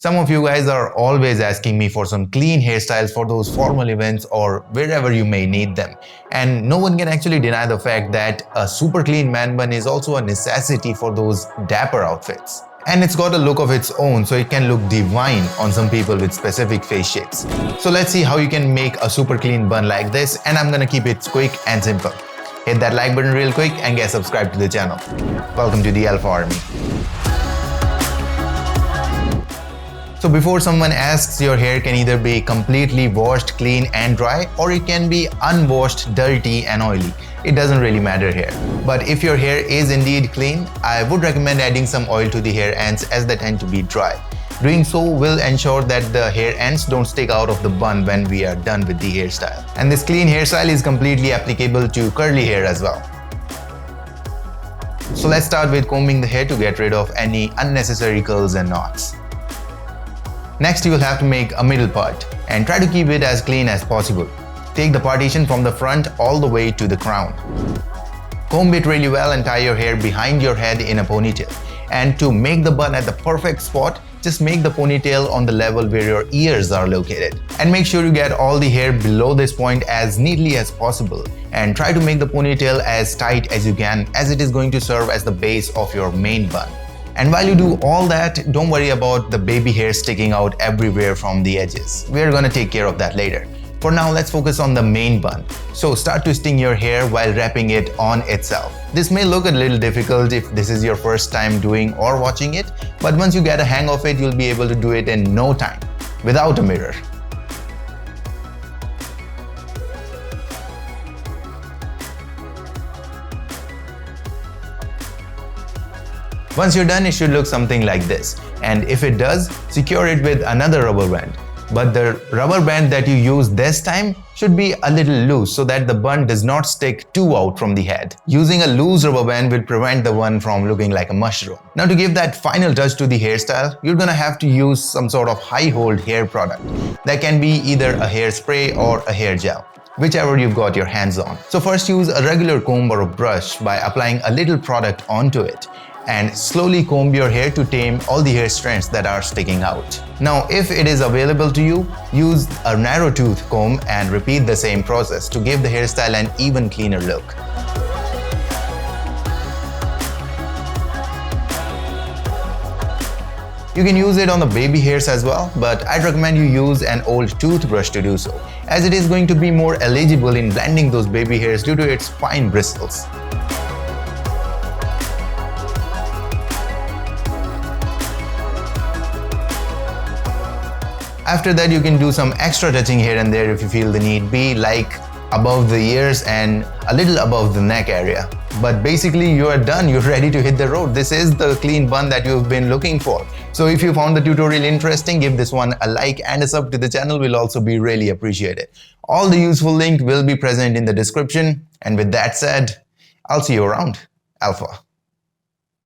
Some of you guys are always asking me for some clean hairstyles for those formal events or wherever you may need them. And no one can actually deny the fact that a super clean man bun is also a necessity for those dapper outfits. And it's got a look of its own, so it can look divine on some people with specific face shapes. So let's see how you can make a super clean bun like this, and I'm gonna keep it quick and simple. Hit that like button real quick and get subscribed to the channel. Welcome to the Alpha Army. So before someone asks, your hair can either be completely washed, clean and dry, or it can be unwashed, dirty and oily. It doesn't really matter here. But if your hair is indeed clean, I would recommend adding some oil to the hair ends as they tend to be dry. Doing so will ensure that the hair ends don't stick out of the bun when we are done with the hairstyle. And this clean hairstyle is completely applicable to curly hair as well. So let's start with combing the hair to get rid of any unnecessary curls and knots. Next, you will have to make a middle part and try to keep it as clean as possible. Take the partition from the front all the way to the crown. Comb it really well and tie your hair behind your head in a ponytail. And to make the bun at the perfect spot, just make the ponytail on the level where your ears are located. And make sure you get all the hair below this point as neatly as possible. And try to make the ponytail as tight as you can, as it is going to serve as the base of your main bun. And while you do all that, don't worry about the baby hair sticking out everywhere from the edges. We're gonna take care of that later. For now, let's focus on the main bun. So start twisting your hair while wrapping it on itself. This may look a little difficult if this is your first time doing or watching it, but once you get a hang of it, you'll be able to do it in no time, without a mirror. Once you're done, it should look something like this. And if it does, secure it with another rubber band. But the rubber band that you use this time should be a little loose so that the bun does not stick too out from the head. Using a loose rubber band will prevent the bun from looking like a mushroom. Now, to give that final touch to the hairstyle, you're gonna have to use some sort of high hold hair product. That can be either a hairspray or a hair gel, whichever you've got your hands on. So first, use a regular comb or a brush by applying a little product onto it. And slowly comb your hair to tame all the hair strands that are sticking out. Now, if it is available to you, use a narrow tooth comb and repeat the same process to give the hairstyle an even cleaner look. You can use it on the baby hairs as well, but I'd recommend you use an old toothbrush to do so, as it is going to be more eligible in blending those baby hairs due to its fine bristles. After that, you can do some extra touching here and there if you feel the need be, like above the ears and a little above the neck area. But basically, you are done. You're ready to hit the road. This is the clean bun that you've been looking for. So if you found the tutorial interesting, give this one a like and a sub to the channel will also be really appreciated. All the useful links will be present in the description. And with that said, I'll see you around. Alpha.